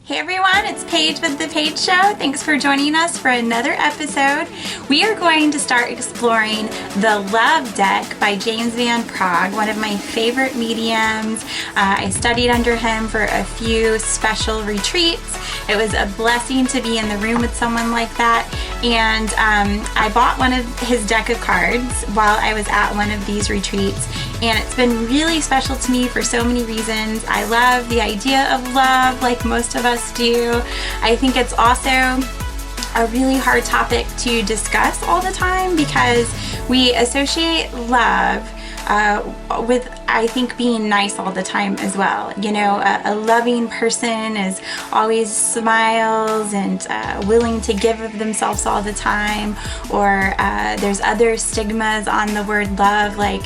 Hey everyone, it's Paige with The Paige Show. Thanks for joining us for another episode. We are going to start exploring the Love Deck by James Van Praagh, one of my favorite mediums. I studied under him for a few special retreats. It was a blessing to be in the room with someone like that. And I bought one of his deck of cards while I was at one of these retreats. And it's been really special to me for so many reasons. I love the idea of love like most of us do. I think it's also a really hard topic to discuss all the time because we associate love with, I think, being nice all the time as well. You know, a loving person is always smiles and willing to give of themselves all the time, or there's other stigmas on the word love, like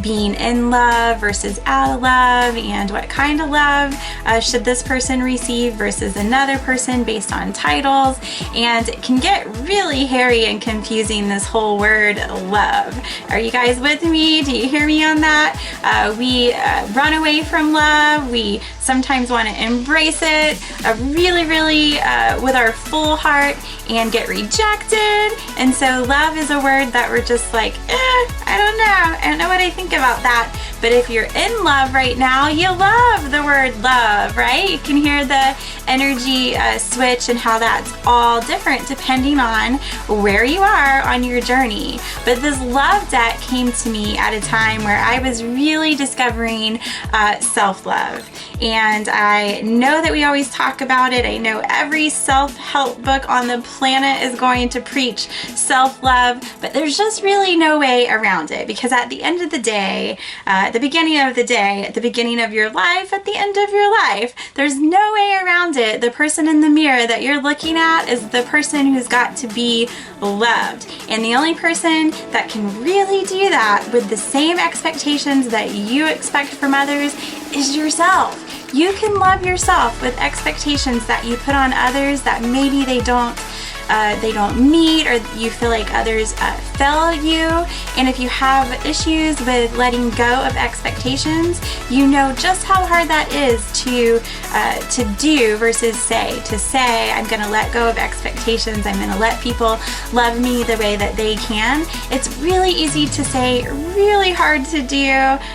being in love versus out of love, and what kind of love should this person receive versus another person based on titles. And it can get really hairy and confusing, this whole word love. Are you guys with me? Do you hear me on that? We run away from love. We sometimes want to embrace it really with our full heart and get rejected. And so love is a word that we're just like, I don't know what I think about that. But if you're in love right now, you love the word love, right? You can hear the energy switch and how that's all different depending on where you are on your journey. But this love deck came to me at a time where I was really discovering self-love. And I know that we always talk about it. I know every self-help book on the planet is going to preach self-love, but there's just really no way around it, because at the end of the day, at the beginning of the day, at the beginning of your life, at the end of your life, there's no way around it. The person in the mirror that you're looking at is the person who's got to be loved. And the only person that can really do that with the same expectations that you expect from others is yourself. You can love yourself with expectations that you put on others that maybe they don't meet, or you feel like others fail you. And if you have issues with letting go of expectations, you know just how hard that is to do versus say. To say, I'm going to let go of expectations, I'm going to let people love me the way that they can. It's really easy to say, really hard to do,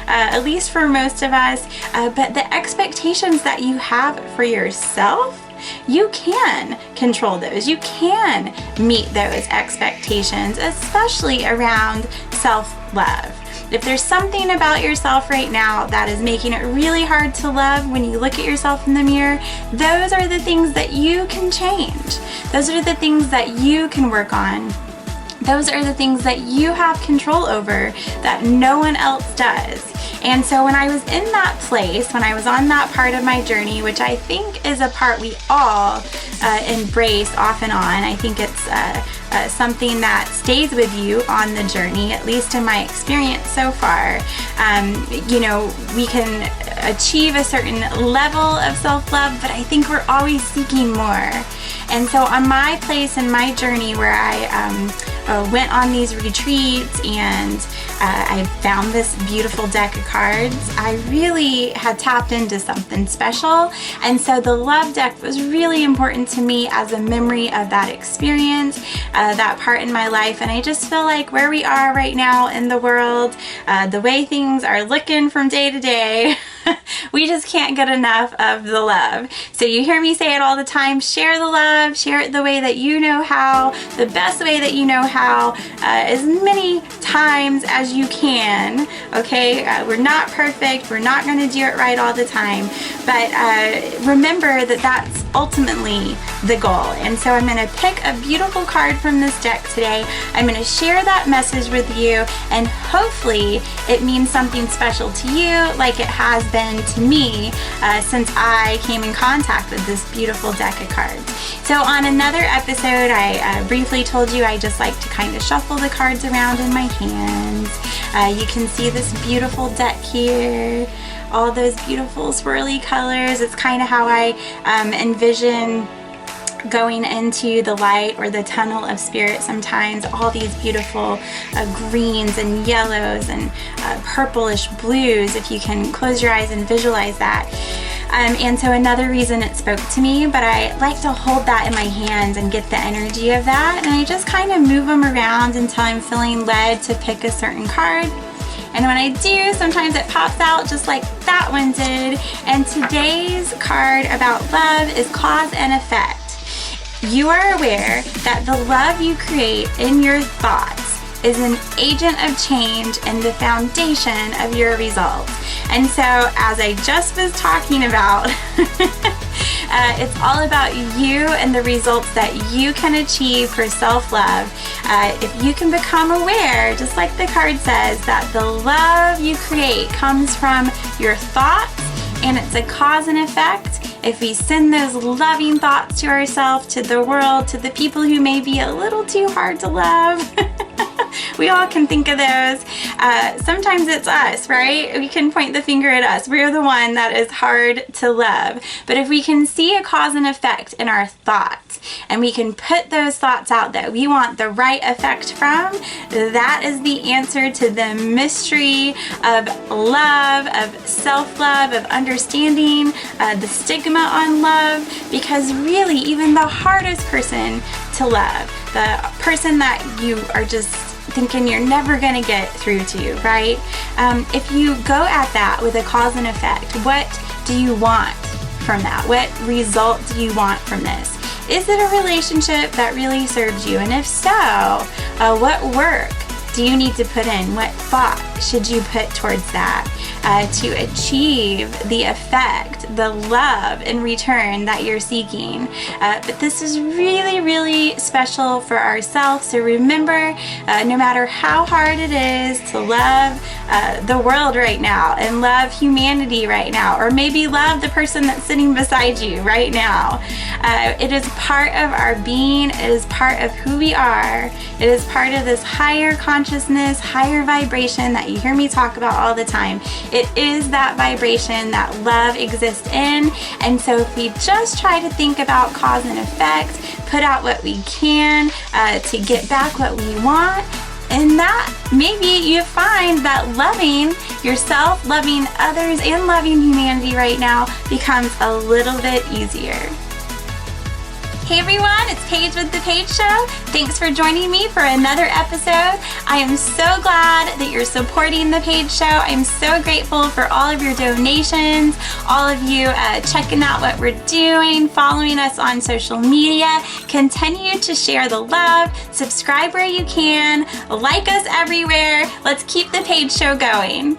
at least for most of us. But the expectations that you have for yourself, you can control those. You can meet those expectations, especially around self-love. If there's something about yourself right now that is making it really hard to love when you look at yourself in the mirror, those are the things that you can change. Those are the things that you can work on. Those are the things that you have control over that no one else does. And so when I was in that place, when I was on that part of my journey, which I think is a part we all embrace off and on, I think it's something that stays with you on the journey, at least in my experience so far. You know, we can achieve a certain level of self-love, but I think we're always seeking more. And so on my place in my journey where I went on these retreats and I found this beautiful deck of cards, I really had tapped into something special. And so the love deck was really important to me as a memory of that experience, that part in my life. And I just feel like where we are right now in the world, the way things are looking from day to day, we just can't get enough of the love. So you hear me say it all the time, share the love, share it the way that you know how, the best way that you know how, as many times as you can, okay? We're not perfect, we're not gonna do it right all the time, but remember that that's ultimately the goal. And so I'm gonna pick a beautiful card from this deck today. I'm gonna share that message with you, and hopefully it means something special to you like it has been to me since I came in contact with this beautiful deck of cards. So on another episode, I briefly told you I just like to kind of shuffle the cards around in my hands. You can see this beautiful deck here, all those beautiful swirly colors. It's kind of how I envision going into the light or the tunnel of spirit sometimes, all these beautiful greens and yellows and purplish blues, if you can close your eyes and visualize that. And so another reason it spoke to me, but I like to hold that in my hands and get the energy of that. And I just kind of move them around until I'm feeling led to pick a certain card. And when I do, sometimes it pops out just like that one did. And today's card about love is cause and effect. You are aware that the love you create in your thoughts is an agent of change and the foundation of your results. And so, as I just was talking about, it's all about you and the results that you can achieve for self-love. If you can become aware, just like the card says, that the love you create comes from your thoughts and it's a cause and effect. If we send those loving thoughts to ourselves, to the world, to the people who may be a little too hard to love, we all can think of those. Sometimes it's us, right? We can point the finger at us. We're the one that is hard to love. But if we can see a cause and effect in our thoughts, and we can put those thoughts out that we want the right effect from, that is the answer to the mystery of love, of self-love, of understanding the stigma on love. Because really, even the hardest person to love, the person that you are just thinking you're never going to get through to, right? If you go at that with a cause and effect, what do you want from that? What result do you want from this? Is it a relationship that really serves you? And if so, what work do you need to put in? What thought should you put towards that to achieve the effect, the love in return that you're seeking? But this is really, really special for ourselves. So remember, no matter how hard it is to love the world right now and love humanity right now, or maybe love the person that's sitting beside you right now, it is part of our being. It is part of who we are. It is part of this higher consciousness, higher vibration that you hear me talk about all the time. It is that vibration that love exists in. And so if we just try to think about cause and effect, put out what we can to get back what we want, and that maybe you find that loving yourself, loving others, and loving humanity right now becomes a little bit easier. Hey everyone, it's Paige with The Paige Show. Thanks for joining me for another episode. I am so glad that you're supporting The Paige Show. I'm so grateful for all of your donations, all of you checking out what we're doing, following us on social media. Continue to share the love, subscribe where you can, like us everywhere. Let's keep The Paige Show going.